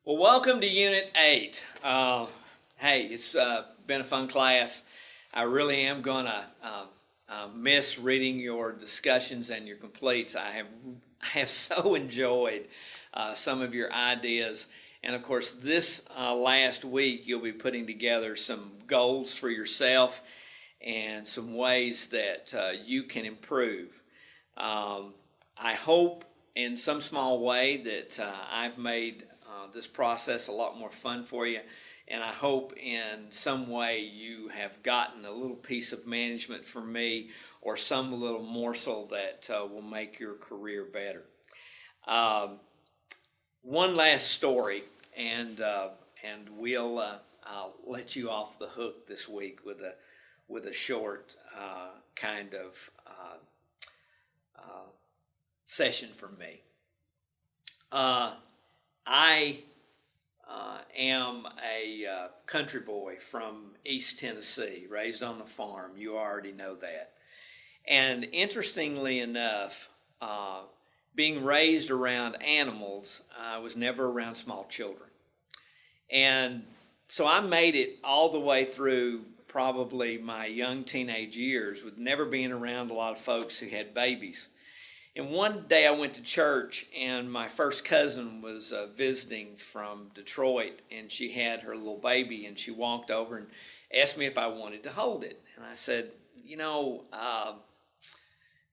Well, welcome to Unit 8. Hey, it's been a fun class. I really am going to miss reading your discussions and your completes. I have so enjoyed some of your ideas. And of course, this last week, you'll be putting together some goals for yourself and some ways that you can improve. I hope in some small way that I've made this process a lot more fun for you, and I hope in some way you have gotten a little piece of management from me or some little morsel that will make your career better. One last story, and I'll let you off the hook this week with a short kind of session from me. I am a country boy from East Tennessee, raised on a farm. You already know that. And interestingly enough, being raised around animals, I was never around small children. And so I made it all the way through probably my young teenage years with never being around a lot of folks who had babies. And one day I went to church, and my first cousin was visiting from Detroit, and she had her little baby, and she walked over and asked me if I wanted to hold it. And I said,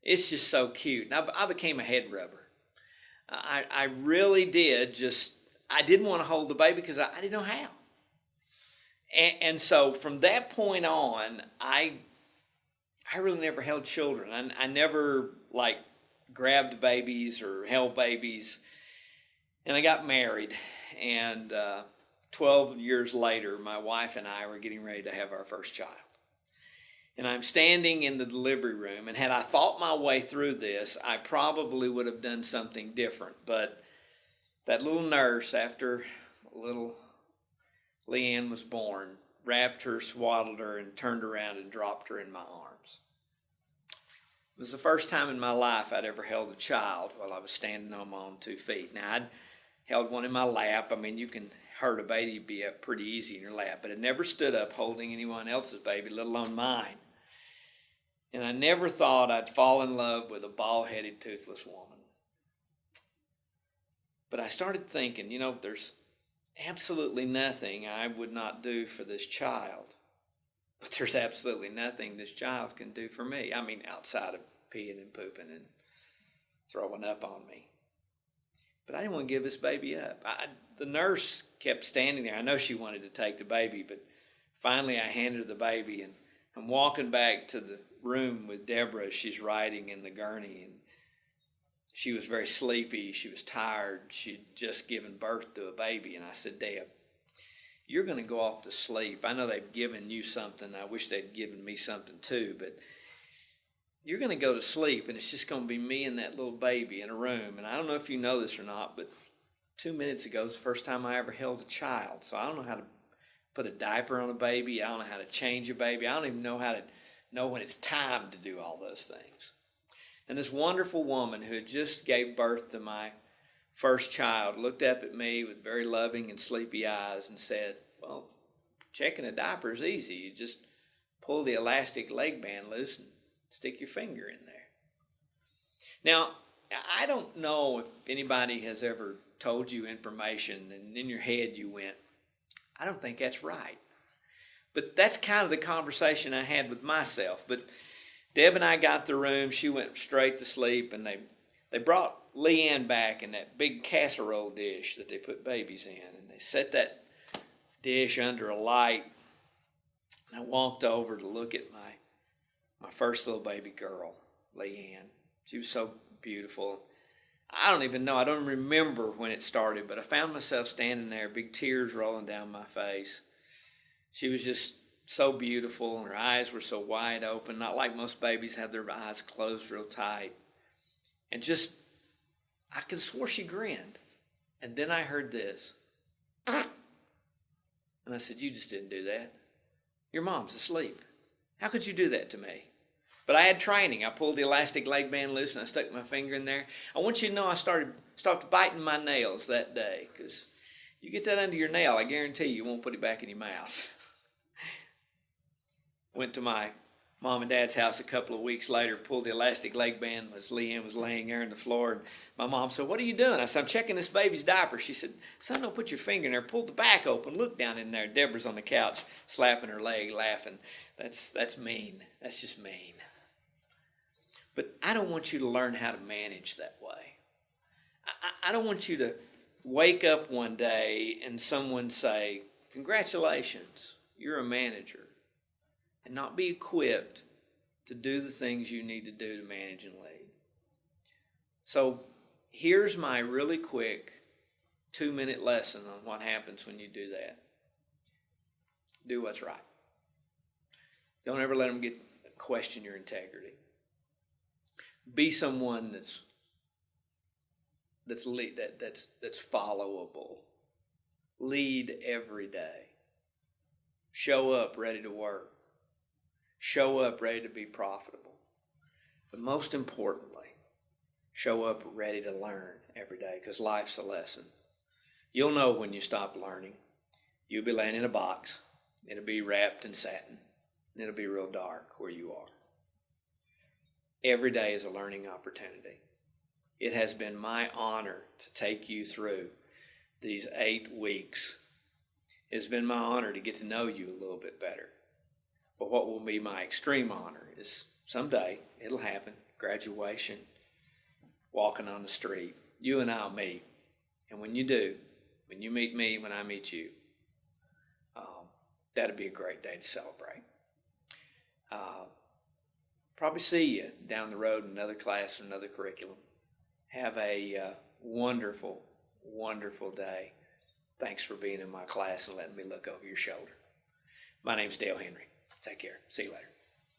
it's just so cute. And I became a head rubber. I really did I didn't want to hold the baby because I didn't know how. And so from that point on, I really never held children. I never, grabbed babies or held babies. And I got married, and 12 years later, my wife and I were getting ready to have our first child. And I'm standing in the delivery room, and had I thought my way through this, I probably would have done something different. But that little nurse, after little Leanne was born, wrapped her, swaddled her, and turned around and dropped her in my arms. It was the first time in my life I'd ever held a child while I was standing on my own 2 feet. Now, I'd held one in my lap. I mean, you can hurt a baby up pretty easy in your lap, but I never stood up holding anyone else's baby, let alone mine. And I never thought I'd fall in love with a bald-headed, toothless woman. But I started thinking, there's absolutely nothing I would not do for this child. But there's absolutely nothing this child can do for me. I mean, outside of peeing and pooping and throwing up on me. But I didn't want to give this baby up. The nurse kept standing there. I know she wanted to take the baby, but finally I handed her the baby, and I'm walking back to the room with Deborah. She's riding in the gurney, and she was very sleepy. She was tired. She'd just given birth to a baby. And I said, Deb, you're going to go off to sleep. I know they've given you something. I wish they'd given me something too, but you're going to go to sleep, and it's just going to be me and that little baby in a room. And I don't know if you know this or not, but 2 minutes ago was the first time I ever held a child. So I don't know how to put a diaper on a baby. I don't know how to change a baby. I don't even know how to know when it's time to do all those things. And this wonderful woman who had just gave birth to my first child looked up at me with very loving and sleepy eyes and said, well, checking a diaper is easy. You just pull the elastic leg band loose and stick your finger in there. Now, I don't know if anybody has ever told you information and in your head you went, I don't think that's right. But that's kind of the conversation I had with myself. But Deb and I got the room. She went straight to sleep, and they brought Leanne back in that big casserole dish that they put babies in, and they set that dish under a light. And I walked over to look at my first little baby girl, Leanne. She was so beautiful. I don't even know. I don't remember when it started, but I found myself standing there, big tears rolling down my face. She was just so beautiful, and her eyes were so wide open, not like most babies have their eyes closed real tight. And just, I could have swore she grinned. And then I heard this. And I said, you just didn't do that. Your mom's asleep. How could you do that to me? But I had training. I pulled the elastic leg band loose, and I stuck my finger in there. I want you to know I started biting my nails that day because You get that under your nail, I guarantee you won't put it back in your mouth. Went to my mom and dad's house a couple of weeks later, pulled the elastic leg band as Leanne was laying there on the floor. And my mom said, "What are you doing?" I said, "I'm checking this baby's diaper." She said, "Son, don't put your finger in there. Pull the back open. Look down in there." Deborah's on the couch slapping her leg, laughing. That's mean. That's just mean. But I don't want you to learn how to manage that way. I don't want you to wake up one day and someone say, "Congratulations, you're a manager," and not be equipped to do the things you need to do to manage and lead. So here's my really quick 2-minute lesson on what happens when you do that. Do what's right. Don't ever let them question your integrity. Be someone that's followable. Lead every day. Show up ready to work. Show up ready to be profitable. But most importantly, show up ready to learn every day, because life's a lesson. You'll know when you stop learning. You'll be laying in a box. It'll be wrapped in satin. And it'll be real dark where you are. Every day is a learning opportunity. It has been my honor to take you through these 8 weeks. It's been my honor to get to know you a little bit better. But what will be my extreme honor is someday, it'll happen, graduation, walking on the street. You and I'll meet. And when you do, when you meet me, when I meet you, that'll be a great day to celebrate. Probably see you down the road in another class or another curriculum. Have a wonderful, wonderful day. Thanks for being in my class and letting me look over your shoulder. My name's Dale Henry. Take care. See you later.